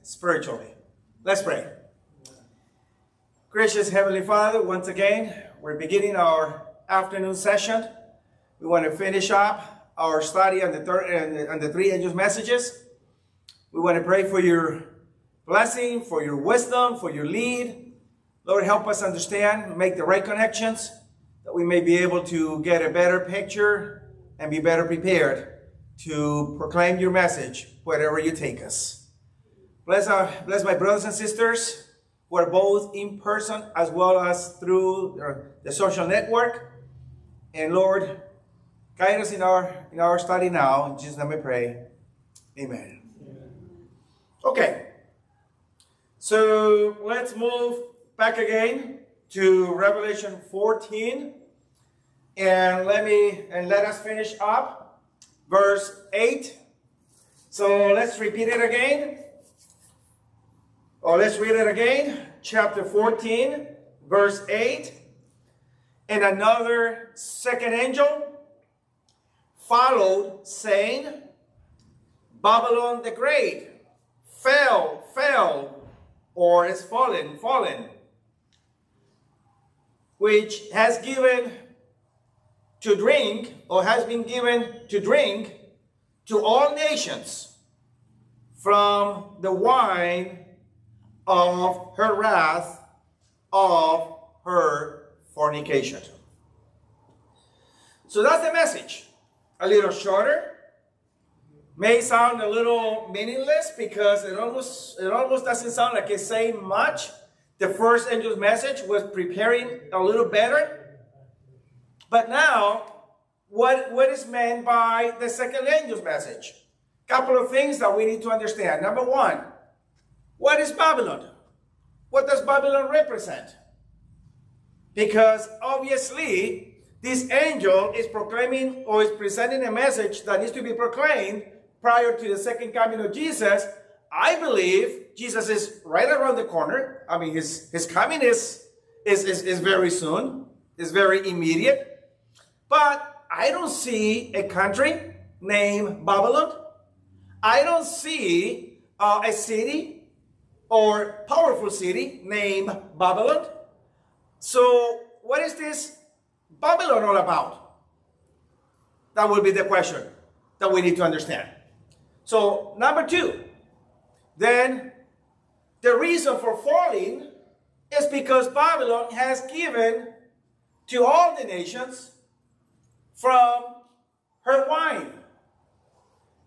spiritually. Let's pray. Gracious Heavenly Father, once again, we're beginning our afternoon session. We want to finish up our study on the three angels' messages. We want to pray for your blessing, for your wisdom, for your lead. Lord, help us understand, make the right connections, that we may be able to get a better picture and be better prepared to proclaim your message wherever you take us. Bless my brothers and sisters who are both in person as well as through the social network. And Lord, guide us in our study now. In Jesus' name I pray. Amen. Okay. So let's move back again to Revelation 14. And let us finish up verse 8. So let's repeat it again. Or let's read it again. Chapter 14, verse 8. And another second angel followed, saying, Babylon the Great fell, or is fallen, which has given to drink, or has been given to drink to all nations from the wine of her wrath, of her fornication. So that's the message. A little shorter. May sound a little meaningless because it almost doesn't sound like it's saying much. The first angel's message was preparing a little better. But now, what is meant by the second angel's message? A couple of things that we need to understand. Number one, what is Babylon? What does Babylon represent? Because obviously, this angel is proclaiming or is presenting a message that needs to be proclaimed prior to the second coming of Jesus. I believe Jesus is right around the corner. I mean, his coming is very soon. It's very immediate. But I don't see a country named Babylon. I don't see a city or powerful city named Babylon. So what is this Babylon all about? That will be the question that we need to understand. So number two, then the reason for falling is because Babylon has given to all the nations from her wine.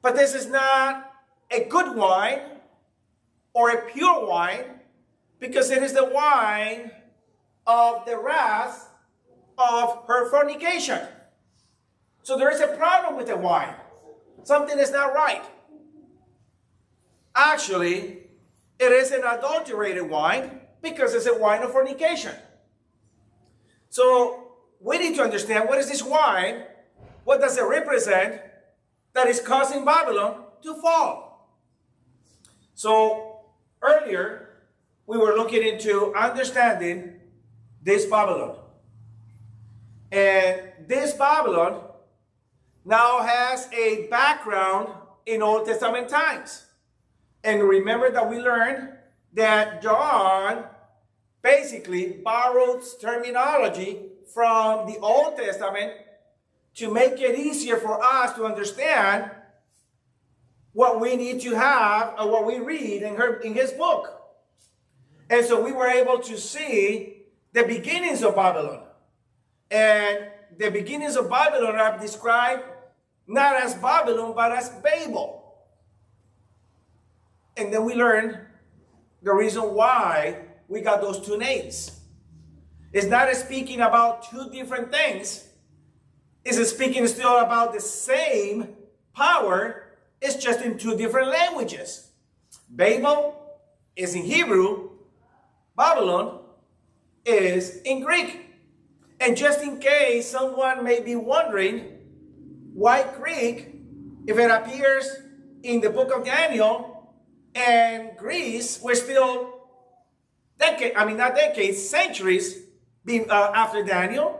But this is not a good wine or a pure wine, because it is the wine of the wrath of her fornication. So there is a problem with the wine. Something is not right. Actually, it is an adulterated wine because it's a wine of fornication. So we need to understand, what is this wine? What does it represent that is causing Babylon to fall? So earlier, we were looking into understanding this Babylon. And this Babylon now has a background in Old Testament times. And remember that we learned that John basically borrowed terminology from the Old Testament to make it easier for us to understand what we need to have or what we read in his book. And so we were able to see the beginnings of Babylon. And the beginnings of Babylon are described not as Babylon, but as Babel. And then we learned the reason why we got those two names. It's not speaking about two different things. It's speaking still about the same power. It's just in two different languages. Babel is in Hebrew. Babylon is in Greek. And just in case someone may be wondering why Greek, if it appears in the book of Daniel, and Greece were still centuries after Daniel.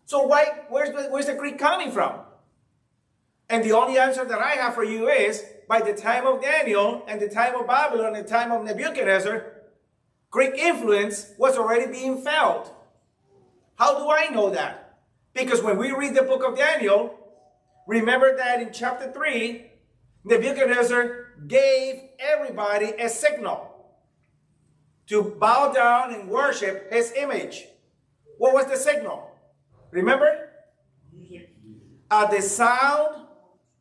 So where's the Greek coming from? And the only answer that I have for you is by the time of Daniel and the time of Babylon and the time of Nebuchadnezzar, Greek influence was already being felt. How do I know that? Because when we read the book of Daniel, remember that in chapter 3, Nebuchadnezzar gave everybody a signal to bow down and worship his image. What was the signal? Remember? At the sound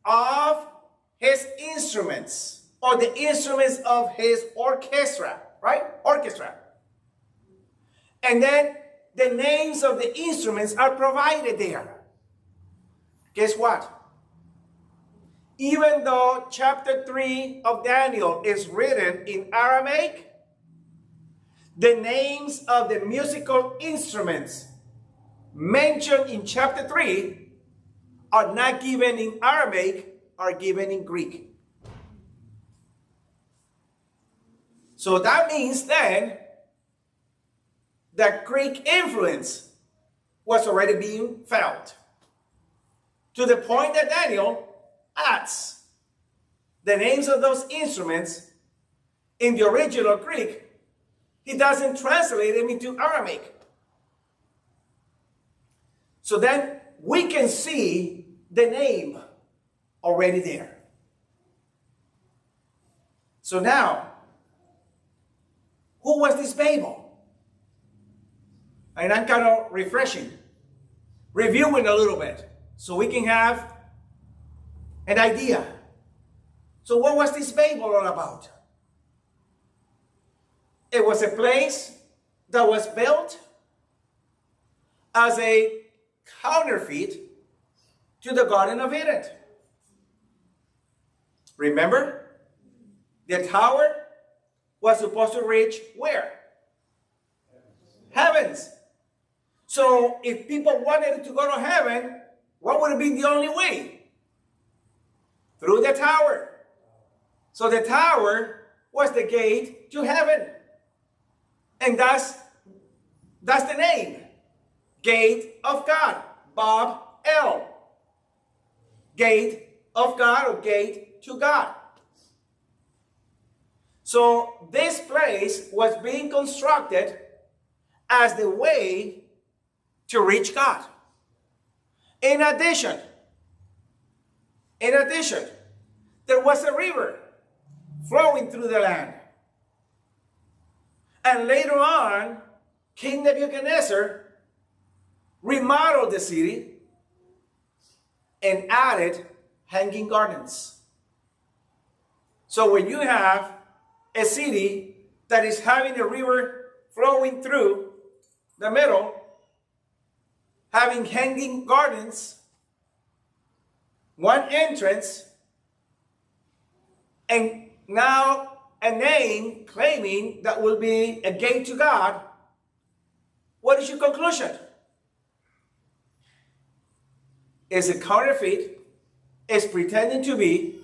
of his instruments, or the instruments of his orchestra, right? Orchestra. And then the names of the instruments are provided there. Guess what? Even though chapter 3 of Daniel is written in Aramaic, the names of the musical instruments mentioned in chapter 3 are not given in Aramaic, are given in Greek. So that means then that Greek influence was already being felt, to the point that Daniel adds the names of those instruments in the original Greek. He doesn't translate them into Aramaic. So then we can see the name already there. So now, who was this Babel? And I'm kind of reviewing a little bit, so we can have an idea. So what was this Babel all about? It was a place that was built as a counterfeit to the Garden of Eden. Remember? The tower was supposed to reach where? Heavens. So if people wanted to go to heaven, what would have been the only way? Through the tower. So the tower was the gate to heaven. And that's the name. Gate of God. Bob L. Gate of God, or gate to God. So this place was being constructed as the way to reach God. In addition, there was a river flowing through the land. And later on, King Nebuchadnezzar remodeled the city and added hanging gardens. So when you have a city that is having a river flowing through the middle, having hanging gardens, one entrance, and now a name claiming that will be a gate to God, what is your conclusion? Is it counterfeit, is pretending to be,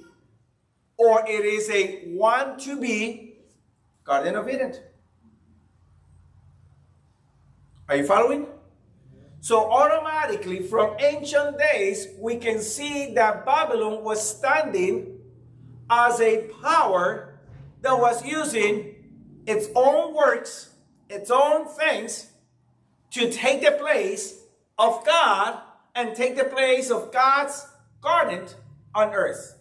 or it is a want-to-be Garden of Eden? Are you following? So automatically, from ancient days, we can see that Babylon was standing as a power that was using its own works, its own things, to take the place of God and take the place of God's garden on earth.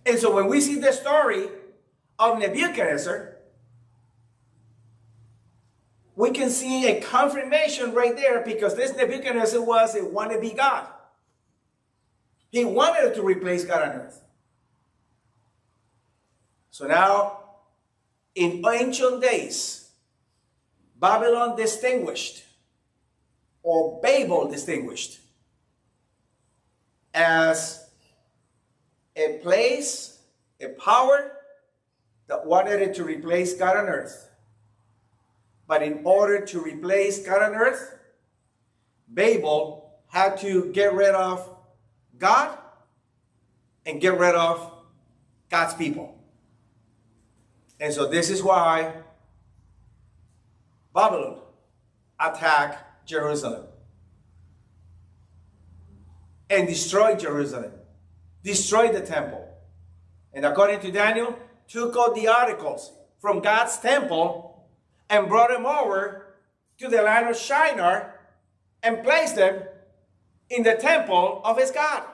And so when we see the story of Nebuchadnezzar, we can see a confirmation right there, because this Nebuchadnezzar was a wannabe God. He wanted to replace God on earth. So now, in ancient days, Babylon distinguished, or Babel distinguished, as a place, a power that wanted to replace God on earth. But in order to replace God on earth, Babel had to get rid of God and get rid of God's people. And so this is why Babylon attacked Jerusalem and destroyed Jerusalem. destroyed the temple. And according to Daniel, took out the articles from God's temple and brought them over to the land of Shinar and placed them in the temple of his God.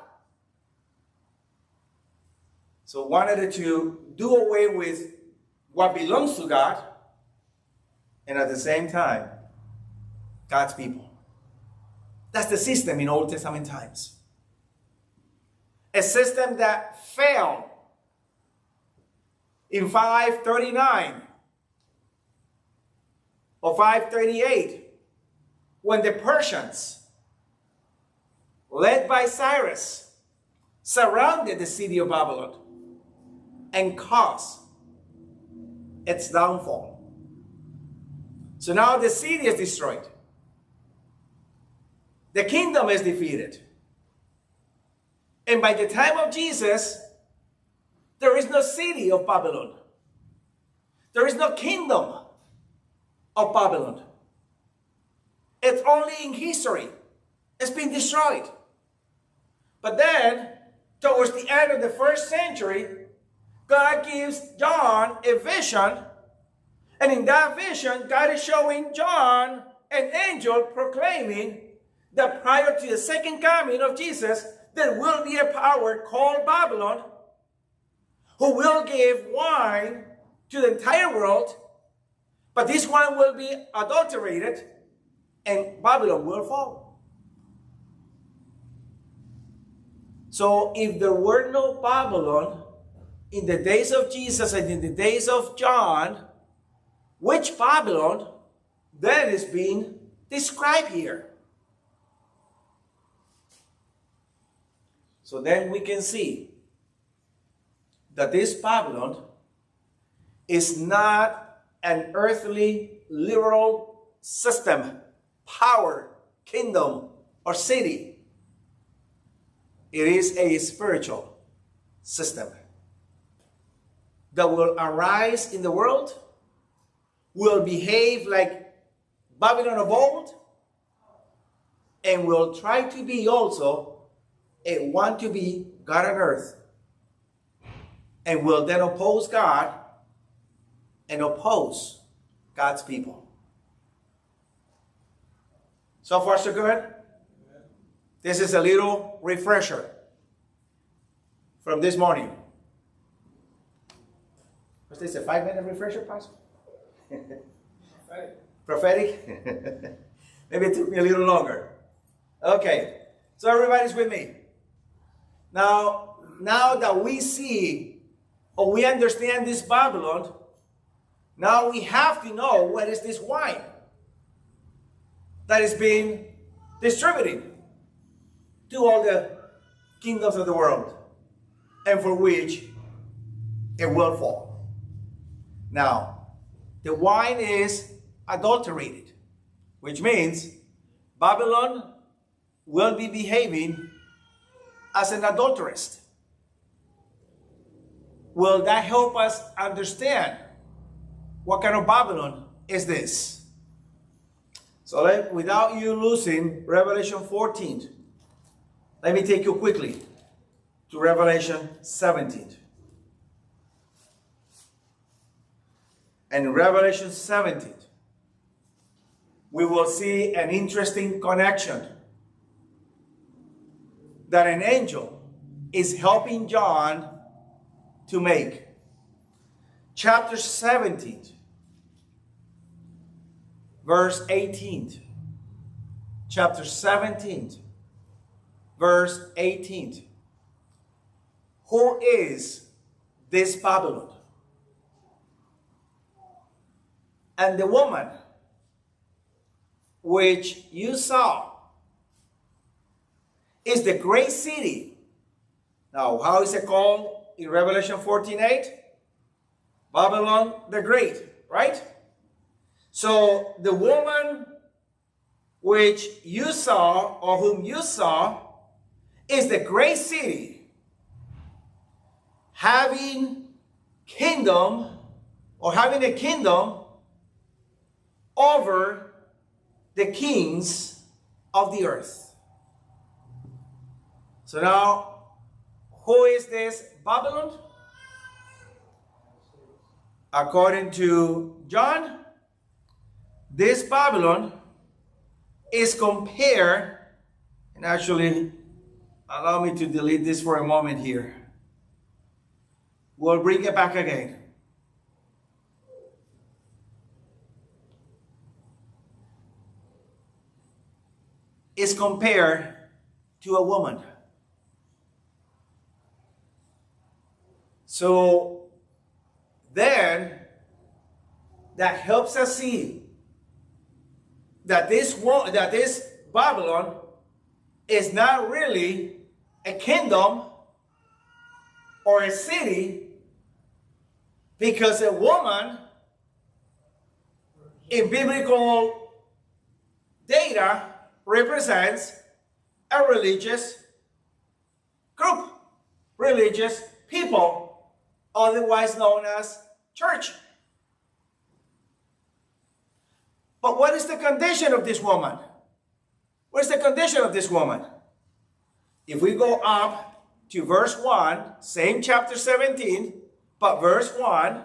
So wanted to do away with what belongs to God and at the same time, God's people. That's the system in Old Testament times. A system that failed in 539 or 538 when the Persians, led by Cyrus, surrounded the city of Babylon and caused its downfall. So now the city is destroyed. The kingdom is defeated. And by the time of Jesus, there is no city of Babylon. There is no kingdom of Babylon. It's only in history. It's been destroyed. But then, towards the end of the first century, God gives John a vision. And in that vision, God is showing John an angel proclaiming that prior to the second coming of Jesus, there will be a power called Babylon who will give wine to the entire world, but this wine will be adulterated and Babylon will fall. So if there were no Babylon in the days of Jesus and in the days of John, which Babylon then is being described here? So then we can see that this Babylon is not an earthly, literal system, power, kingdom, or city. It is a spiritual system that will arise in the world, will behave like Babylon of old, and will try to be also a want to be God on earth, and will then oppose God and oppose God's people. So far, so good? This is a little refresher from this morning. What's this, a 5-minute refresher, Pastor? Prophetic? Maybe it took me a little longer. Okay, so everybody's with me. Now that we see or we understand this Babylon, now we have to know what is this wine that is being distributed to all the kingdoms of the world and for which it will fall. Now, the wine is adulterated, which means Babylon will be behaving as an adulteress. Will that help us understand what kind of Babylon is this? So without you losing Revelation 14, let me take you quickly to Revelation 17. And in Revelation 17, we will see an interesting connection that an angel is helping John to make. Chapter 17, verse 18. Chapter 17, verse 18. Who is this Babylon? And the woman which you saw is the great city. Now, how is it called in Revelation 14:8? Babylon the Great, right? So the woman which you saw, or whom you saw, is the great city, having kingdom, or having a kingdom over the kings of the earth. So now, Who is this Babylon? According to John, this Babylon is compared, and actually, allow me to delete this for a moment here. We'll bring it back again. Is compared to a woman. So then that helps us see that this Babylon is not really a kingdom or a city, because a woman in biblical data represents a religious group, religious people, otherwise known as church. But what is the condition of this woman? What is the condition of this woman? If we go up to verse 1, same chapter 17, but verse 1,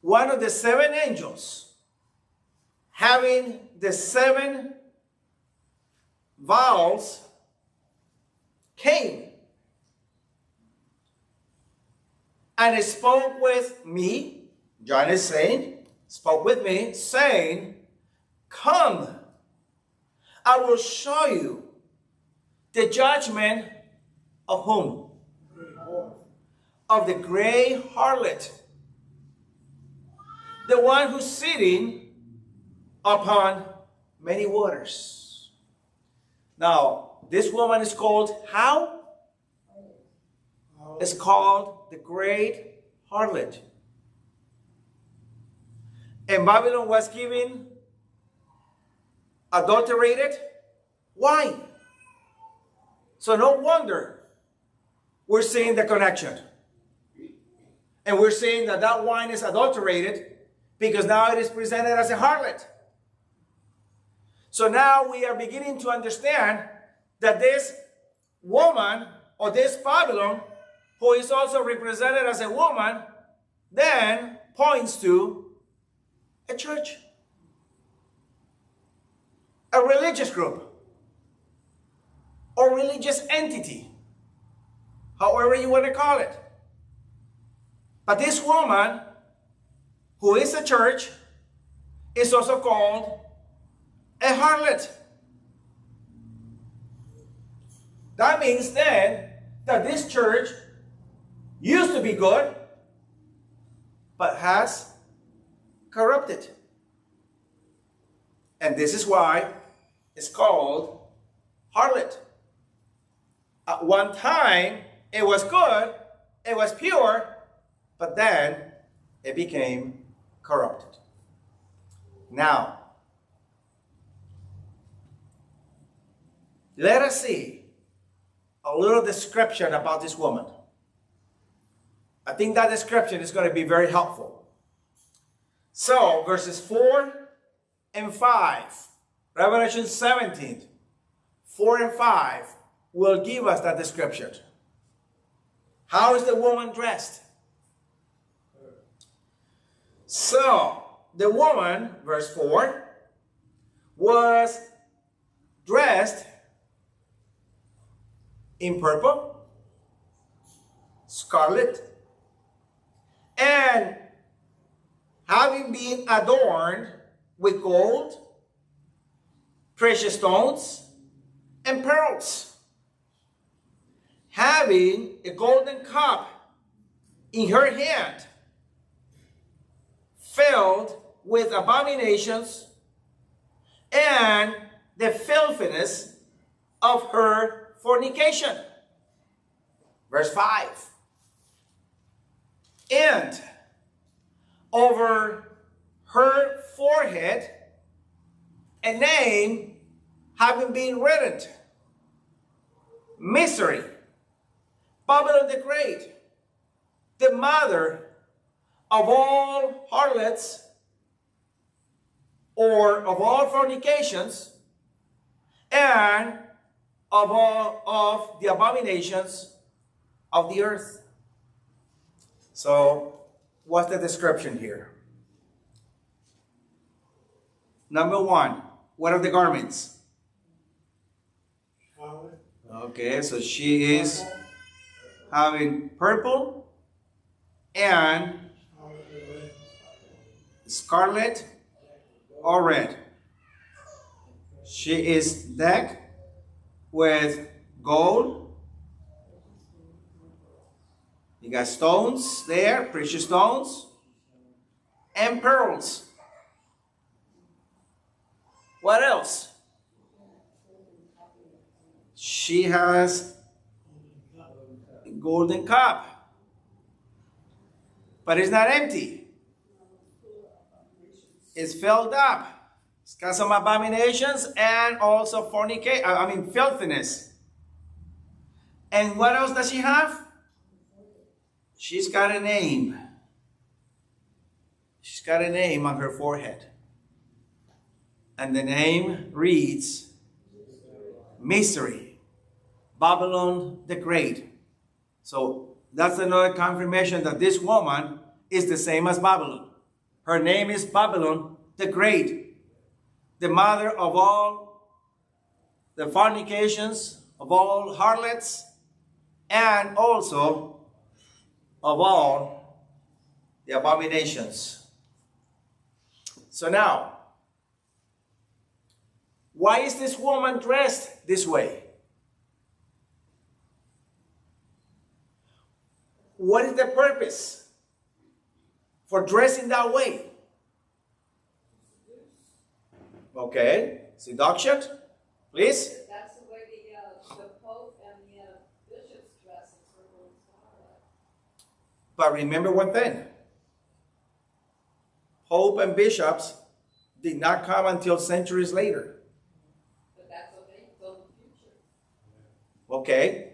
one of the 7 angels having the 7 vials came and spoke with me. John is saying, spoke with me, saying, "Come, I will show you the judgment of whom? Of the great harlot, the one who's sitting upon many waters." Now, this woman is called how? It's called the great harlot. And Babylon was given adulterated wine. So no wonder we're seeing the connection. And we're saying that that wine is adulterated because now it is presented as a harlot. So now we are beginning to understand that this woman, or this Babylon, who is also represented as a woman, then points to a church, a religious group, or religious entity, however you want to call it. But this woman, who is a church, is also called a harlot. That means then that this church used to be good, but has corrupted. And this is why it's called harlot. At one time, it was good, it was pure, but then it became corrupted. Now, let us see a little description about this woman. I think that description is going to be very helpful. So, verses 4 and 5, Revelation 17, 4 and 5 will give us that description. How is the woman dressed? So, the woman, verse 4, was dressed in purple, scarlet, and having been adorned with gold, precious stones, and pearls, having a golden cup in her hand, filled with abominations and the filthiness of her fornication. Verse 5. And over her forehead a name having been written: Misery, Babylon the Great, the mother of all harlots, or of all fornications, and of all of the abominations of the earth. So, what's the description here? Number one, what are the garments? Okay, so she is having purple and scarlet or red. She is decked with gold. You got stones there, precious stones, and pearls. What else? She has a golden cup, but it's not empty. It's filled up. It's got some abominations and also filthiness. And what else does she have? She's got a name. She's got a name on her forehead. And the name reads, Mystery, Babylon the Great. So that's another confirmation that this woman is the same as Babylon. Her name is Babylon the Great, the mother of all the fornications, of all harlots, and also of all the abominations. So now, why is this woman dressed this way? What is the purpose for dressing that way? Okay, seduction, please. That's the way the Pope and the bishops dress in purple and scarlet. But remember one thing. Pope and bishops did not come until centuries later. But that's okay, so the future. Okay,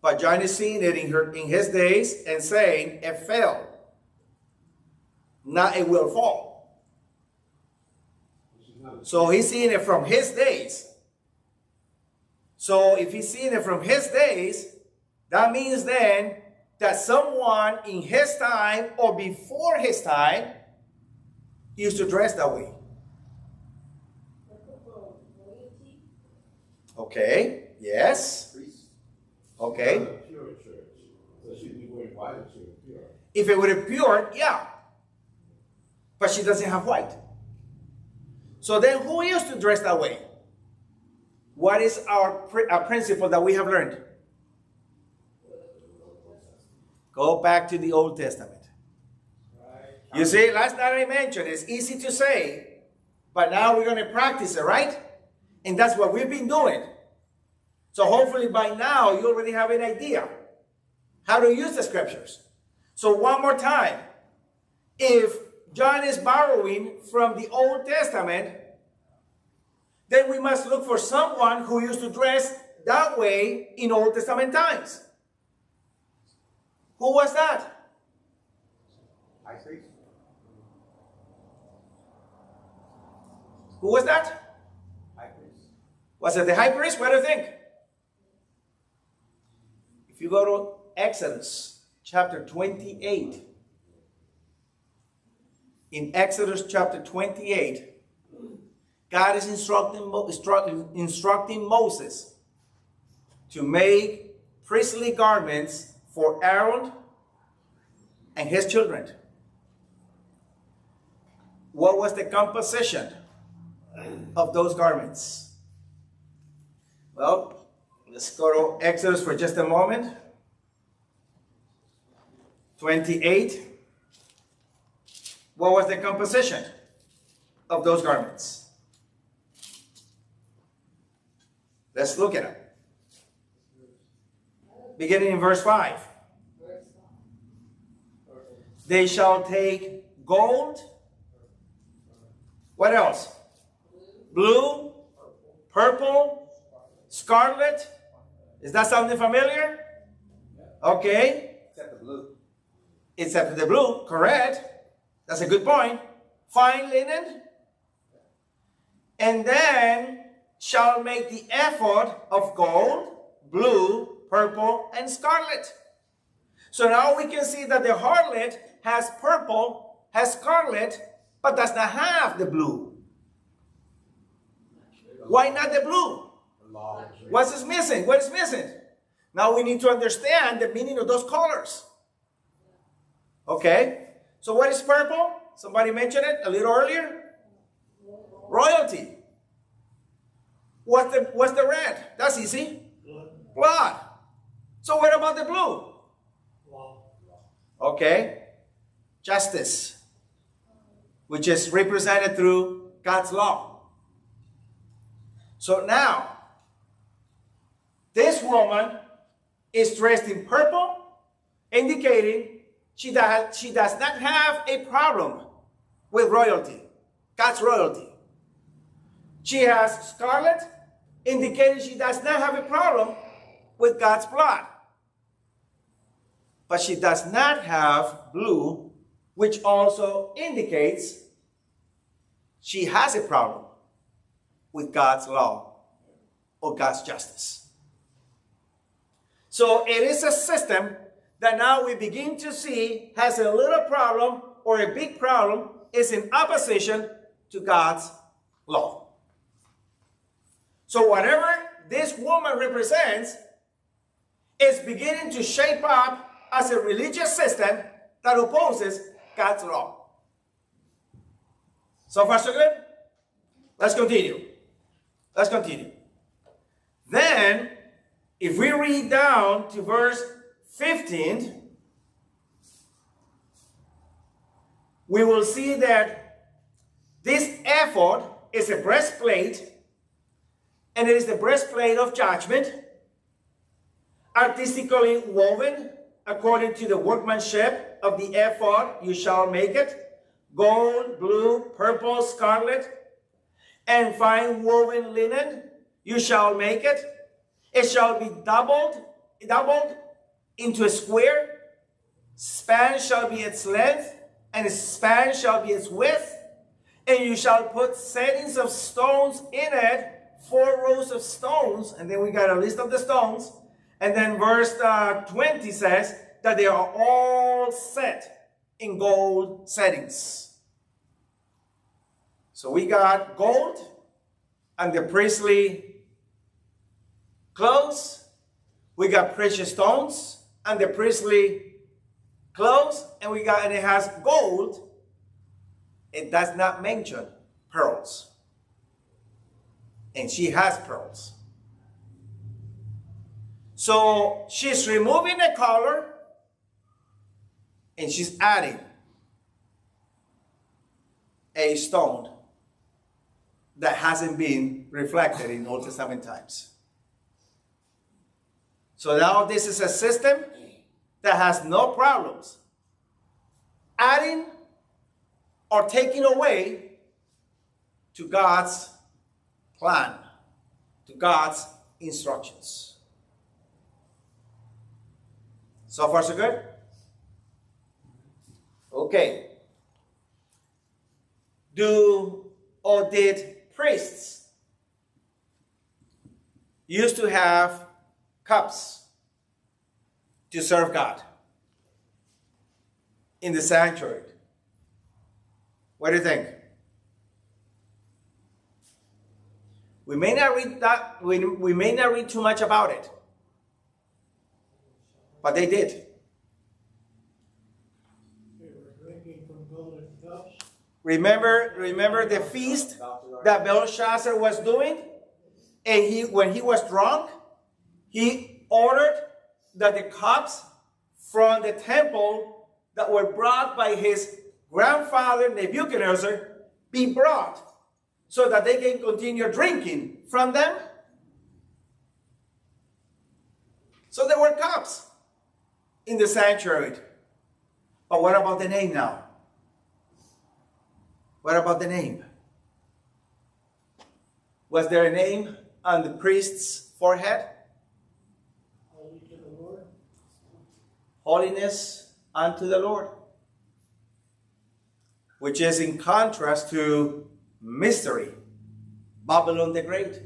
but John is seeing it in his days and saying it fell. Now it will fall. So he's seeing it from his days. So if he's seeing it from his days, that means then that someone in his time or before his time used to dress that way. Okay, yes. Okay. If it were pure, yeah. But she doesn't have white. So then who used to dress that way? What is our principle that we have learned? Go back to the Old Testament. You see, last night I mentioned it's easy to say, but now we're going to practice it, right? And that's what we've been doing. So hopefully by now you already have an idea how to use the scriptures. So one more time. If John is borrowing from the Old Testament, then we must look for someone who used to dress that way in Old Testament times. Who was that? High priest. Who was that? High priest. Was it the high priest? What do you think? If you go to Exodus chapter 28, in Exodus chapter 28, God is instructing Moses to make priestly garments for Aaron and his children. What was the composition of those garments? Well, let's go to Exodus for just a moment. 28. What was the composition of those garments? Let's look at it. Beginning in verse 5. They shall take gold. What else? Blue, purple, scarlet. Is that something familiar? Okay. Except the blue. Except the blue, correct. That's a good point. Fine linen. And then shall make the ephod of gold, blue, purple, and scarlet. So now we can see that the harlot has purple, has scarlet, but does not have the blue. Why not the blue? What is missing? What is missing? Now we need to understand the meaning of those colors. Okay? So what is purple? Somebody mentioned it a little earlier. Royalty. What's the red? That's easy. Blood. So what about the blue? Okay. Justice, which is represented through God's law. So now, this woman is dressed in purple, indicating she does not have a problem with royalty, God's royalty. She has scarlet, indicating she does not have a problem with God's blood. But she does not have blue, which also indicates she has a problem with God's law or God's justice. So it is a system that now we begin to see has a little problem or a big problem, is in opposition to God's law. So whatever this woman represents is beginning to shape up as a religious system that opposes God's law. So far, so good? Let's continue. Let's continue. Then, if we read down to verse 15, we will see that this ephod is a breastplate, and it is the breastplate of judgment, artistically woven according to the workmanship of the ephod. You shall make it gold, blue, purple, scarlet, and fine woven linen. You shall make it. It shall be doubled into a square. Span shall be its length, and a span shall be its width. And you shall put settings of stones in it, 4 rows of stones. And then we got a list of the stones. And then verse 20 says that they are all set in gold settings. So we got gold and the priestly clothes. We got precious stones and the priestly clothes. And it has gold. It does not mention pearls. And she has pearls. So she's removing a color and she's adding a stone that hasn't been reflected in Old Testament times. So now this is a system that has no problems adding or taking away to God's plan, to God's instructions. So far, so good? Okay. Did priests used to have cups to serve God in the sanctuary? What do you think? We may not read that. We may not read too much about it. But they did. They were drinking from golden cups. Remember the feast that Belshazzar was doing? And when he was drunk, he ordered that the cups from the temple that were brought by his grandfather Nebuchadnezzar be brought so that they can continue drinking from them. So there were cups in the sanctuary. But what about the name now? What about the name? Was there a name on the priest's forehead? Holy to the Lord. Holiness unto the Lord. Which is in contrast to mystery, Babylon the Great.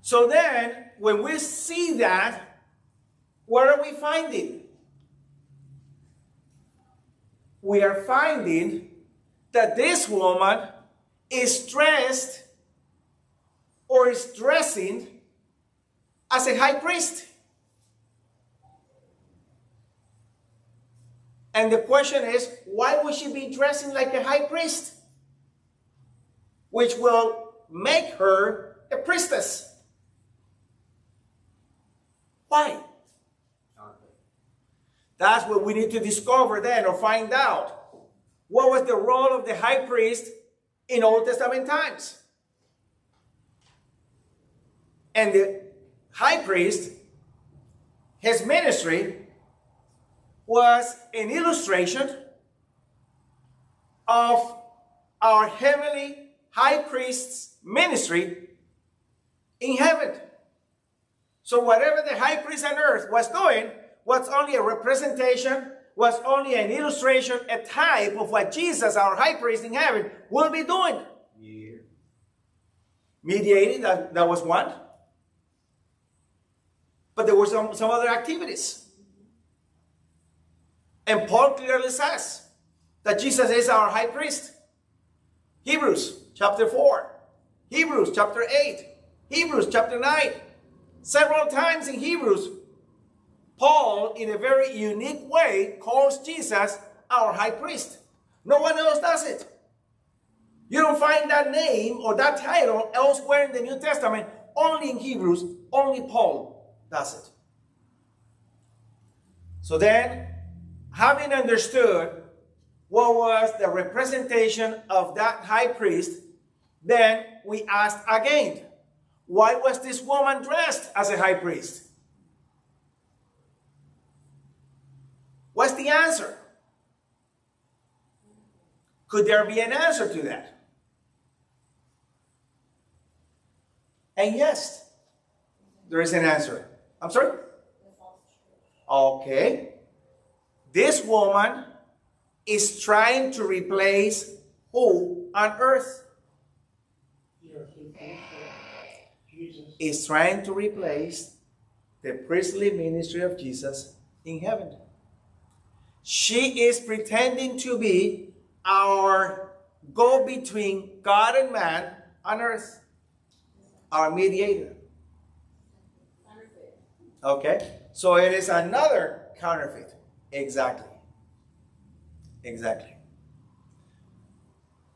So then, when we see that, what are we finding? We are finding that this woman is dressed or is dressing as a high priest. And the question is, why would she be dressing like a high priest? Which will make her a priestess. Why? That's what we need to discover then, or find out. What was the role of the high priest in Old Testament times? And the high priest, his ministry was an illustration of our heavenly high priest's ministry in heaven. So whatever the high priest on earth was doing was only a representation, was only an illustration, a type of what Jesus, our high priest in heaven, will be doing. Mediating, that was one. But there were some other activities. And Paul clearly says that Jesus is our high priest. Hebrews chapter 4, Hebrews chapter 8, Hebrews chapter 9. Several times in Hebrews, Paul, in a very unique way, calls Jesus our high priest. No one else does it. You don't find that name or that title elsewhere in the New Testament. Only in Hebrews, only Paul does it. So then, having understood what was the representation of that high priest, then we asked again, why was this woman dressed as a high priest? What's the answer? Could there be an answer to that? And yes, there is an answer. I'm sorry? Okay. This woman is trying to replace who on earth? Jesus. Is trying to replace the priestly ministry of Jesus in heaven. She is pretending to be our go-between God and man on earth. Our mediator. Okay? So it is another counterfeit. Exactly. Exactly.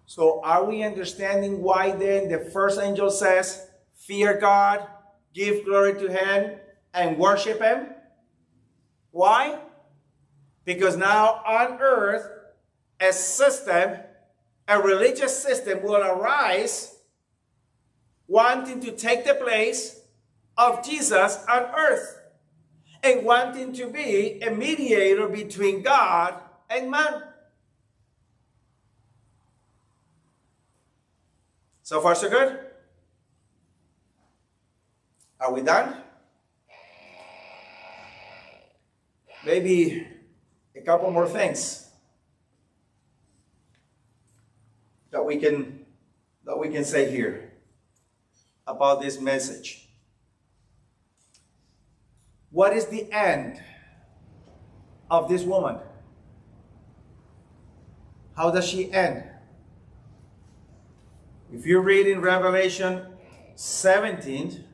So are we understanding why then the first angel says, fear God, give glory to Him, and worship Him? Why? Because now on earth, a system, a religious system will arise wanting to take the place of Jesus on earth and wanting to be a mediator between God and man. So far, so good? Are we done? Maybe a couple more things that we can say here about this message. What is the end of this woman? How does she end? If you read in Revelation 17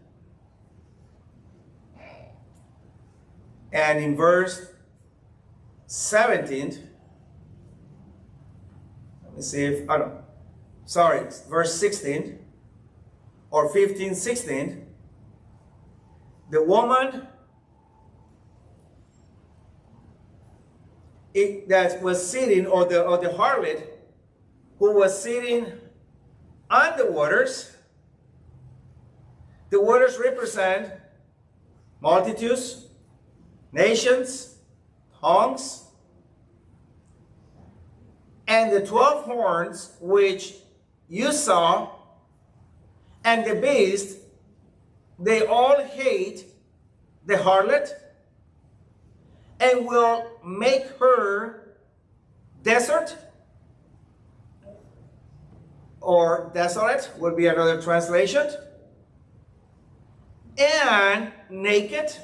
and in verse 17, let me see if, verse 16 or 15, 16, the woman that was sitting, or the harlot who was sitting on the waters represent multitudes, nations, tongues, and the 12 horns which you saw, and the beast, they all hate the harlot and will make her desert, or desolate would be another translation, and naked,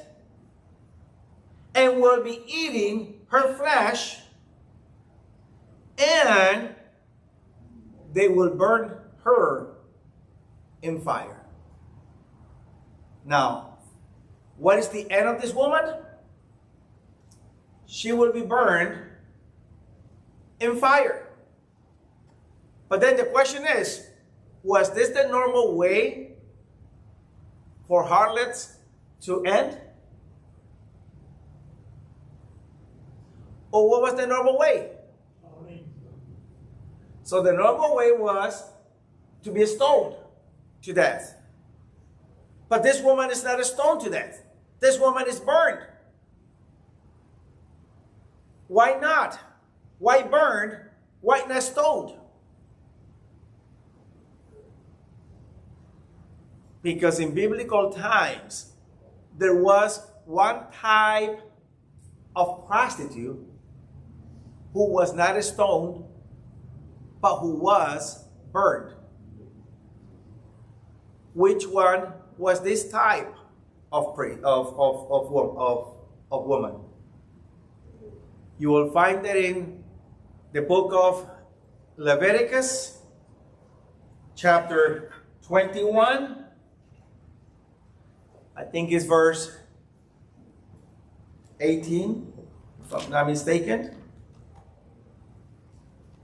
and will be eating her flesh, and they will burn her in fire. Now, what is the end of this woman? She will be burned in fire. But then the question is, was this the normal way for harlots to end? Or what was the normal way? So the normal way was to be stoned to death. But this woman is not stoned to death. This woman is burned. Why not? Why burned? Why not stoned? Because in biblical times, there was one type of prostitute who was not stoned, but who was burned. Which one was this type of woman? You will find that in the book of Leviticus, chapter 21. I think it's verse 18, if I'm not mistaken.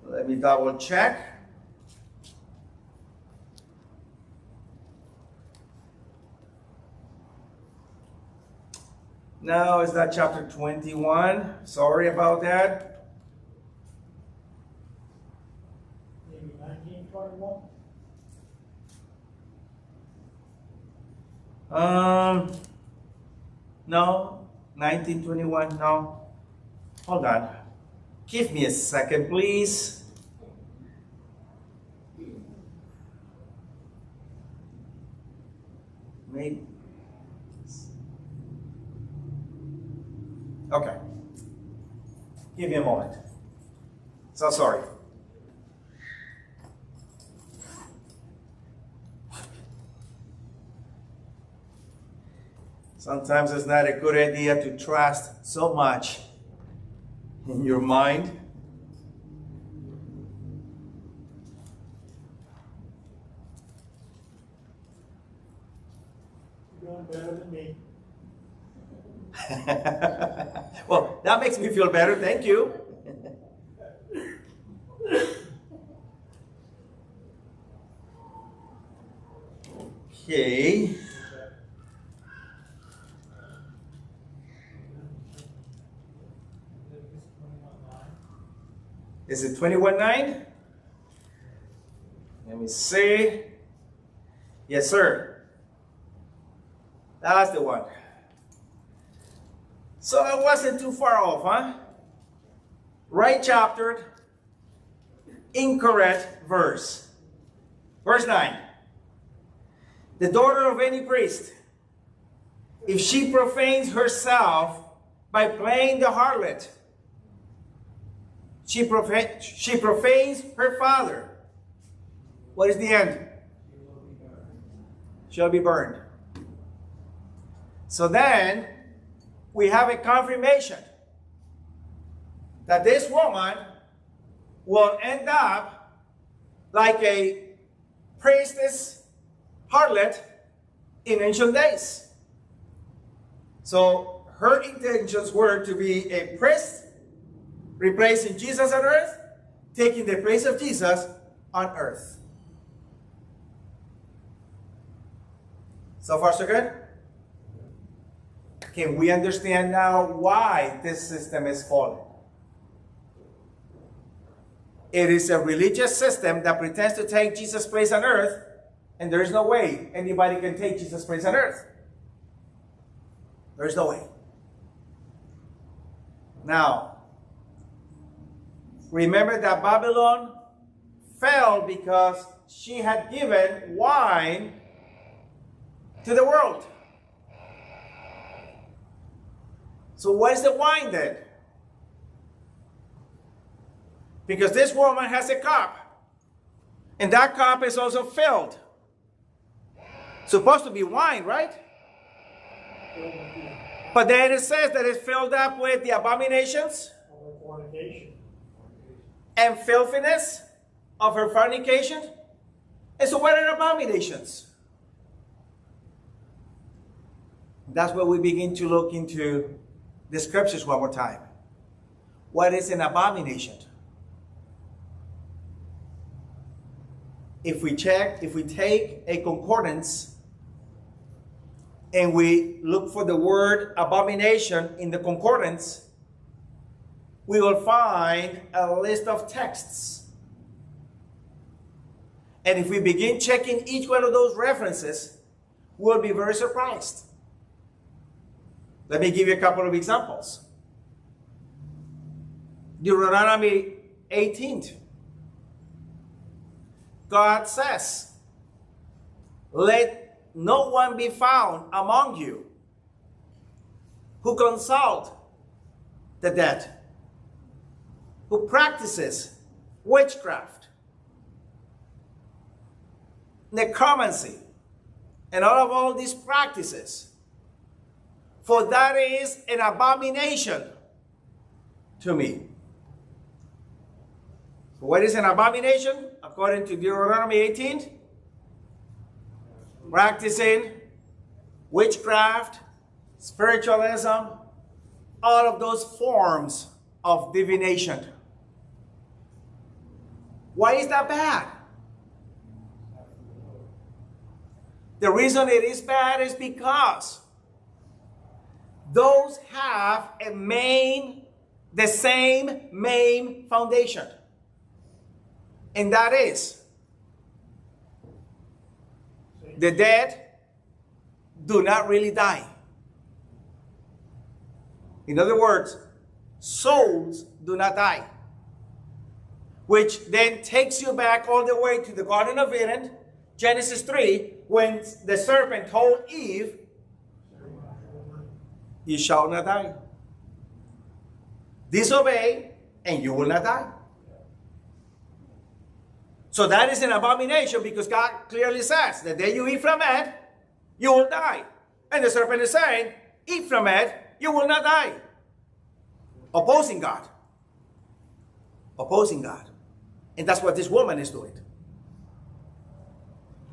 Let me double check. No, it's not chapter 21. Sorry about that. Maybe 1921? No, 1921, no. Hold on. Give me a second, please. Maybe. Okay. Give me a moment. So sorry. Sometimes it's not a good idea to trust so much in your mind. You're doing better than me. Well, that makes me feel better. Thank you. Okay. Is it 21:9? Let me see. Yes, sir. That's the one. So I wasn't too far off, huh? Right chapter, incorrect verse. Verse 9. The daughter of any priest, if she profanes herself by playing the harlot, she profanes her father. What is the end? Shall be burned. So then, we have a confirmation that this woman will end up like a priestess harlot in ancient days. So her intentions were to be a priest, replacing Jesus on earth, taking the place of Jesus on earth. So far, so good? Can we understand now why this system is fallen? It is a religious system that pretends to take Jesus' place on earth, and there is no way anybody can take Jesus' place on earth. There is no way. Now, remember that Babylon fell because she had given wine to the world. So what is the wine then? Because this woman has a cup, and that cup is also filled. Supposed to be wine, right? But then it says that it's filled up with the abominations Over fornication. and filthiness of her fornication. And so what are abominations? That's where we begin to look into the scriptures one more time. What is an abomination? If we take a concordance and we look for the word abomination in the concordance, we will find a list of texts. And if we begin checking each one of those references, we'll be very surprised. Let me give you a couple of examples. Deuteronomy 18. God says, let no one be found among you who consult the dead, who practices witchcraft, necromancy, and all these practices, for that is an abomination to me. So what is an abomination? According to Deuteronomy 18, practicing witchcraft, spiritualism, all of those forms of divination. Why is that bad? The reason it is bad is because those have the same main foundation. And that is, the dead do not really die. In other words, souls do not die. Which then takes you back all the way to the Garden of Eden, Genesis 3, when the serpent told Eve, you shall not die. Disobey, and you will not die. So that is an abomination because God clearly says, the day you eat from it, you will die. And the serpent is saying, eat from it, you will not die. Opposing God. Opposing God. And that's what this woman is doing.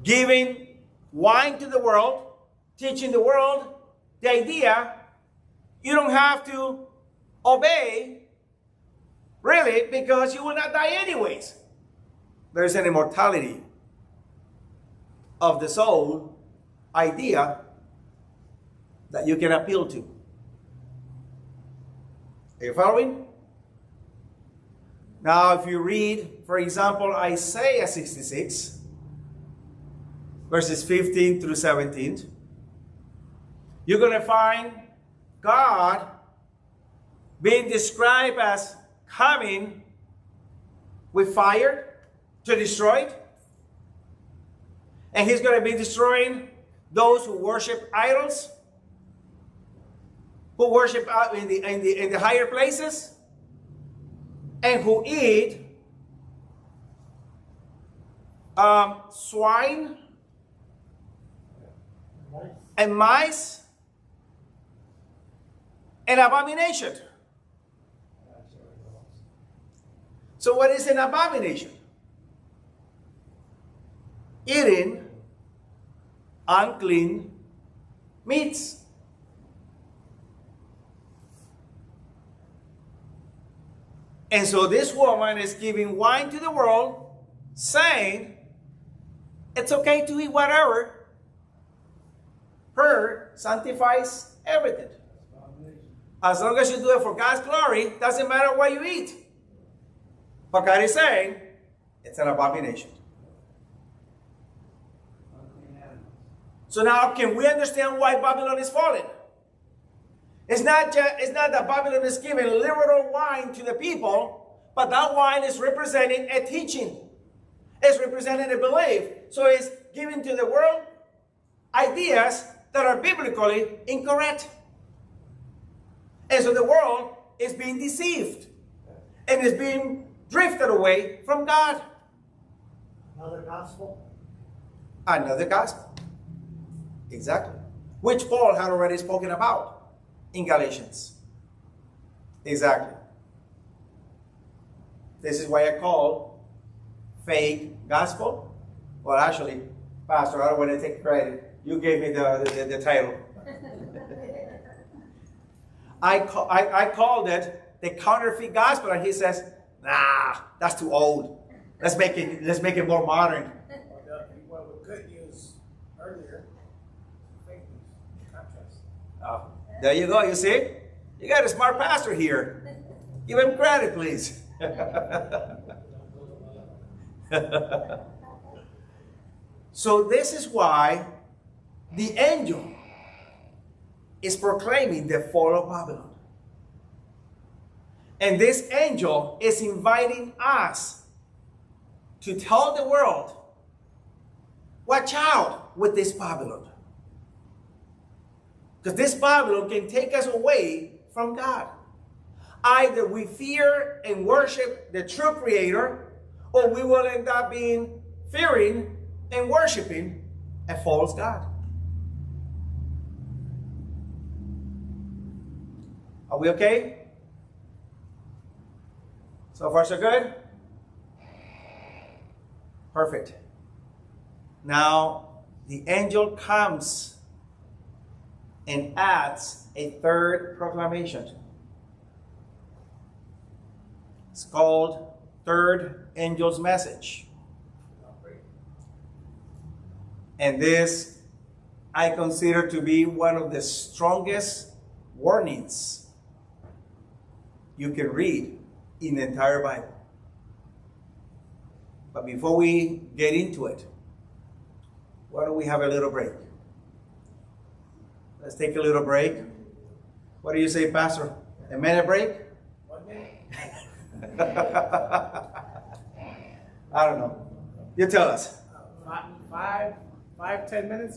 Giving wine to the world, teaching the world the idea you don't have to obey, really, because you will not die anyways. There's an immortality of the soul idea that you can appeal to. Are you following? Now, if you read, for example, Isaiah 66, verses 15 through 17, you're going to find God being described as coming with fire to destroy it. And he's going to be destroying those who worship idols, who worship in the higher places, and who eat swine and mice and abomination. So what is an abomination? Eating unclean meats. And so this woman is giving wine to the world, saying it's okay to eat whatever. Her sanctifies everything. As long as you do it for God's glory, doesn't matter what you eat. But God is saying it's an abomination. So now, can we understand why Babylon is falling? It's not that Babylon is giving literal wine to the people, but that wine is representing a teaching. It's representing a belief. So it's giving to the world ideas that are biblically incorrect. And so the world is being deceived and is being drifted away from God. Another gospel? Another gospel. Exactly. which Paul had already spoken about in Galatians. Exactly. This is why I call fake gospel. Well, actually, Pastor, I don't want to take credit. You gave me the title. I called it the counterfeit gospel, and he says, nah, that's too old. Let's make it more modern. Well, with good news earlier, fake news, contrast. Oh, there you go. You see? You got a smart pastor here. Give him credit, please. So this is why the angel is proclaiming the fall of Babylon. And this angel is inviting us to tell the world, watch out with this Babylon. Because this Babylon can take us away from God. Either we fear and worship the true Creator, or we will end up being fearing and worshiping a false God. Are we okay? So far, so good? Perfect. Now, the angel comes and adds a third proclamation. It's called Third Angel's Message. And this I consider to be one of the strongest warnings you can read in the entire Bible. But before we get into it, why don't we have a little break? Let's take a little break. What do you say, Pastor? A minute break? 1 minute. I don't know. You tell us. 5, 10 minutes?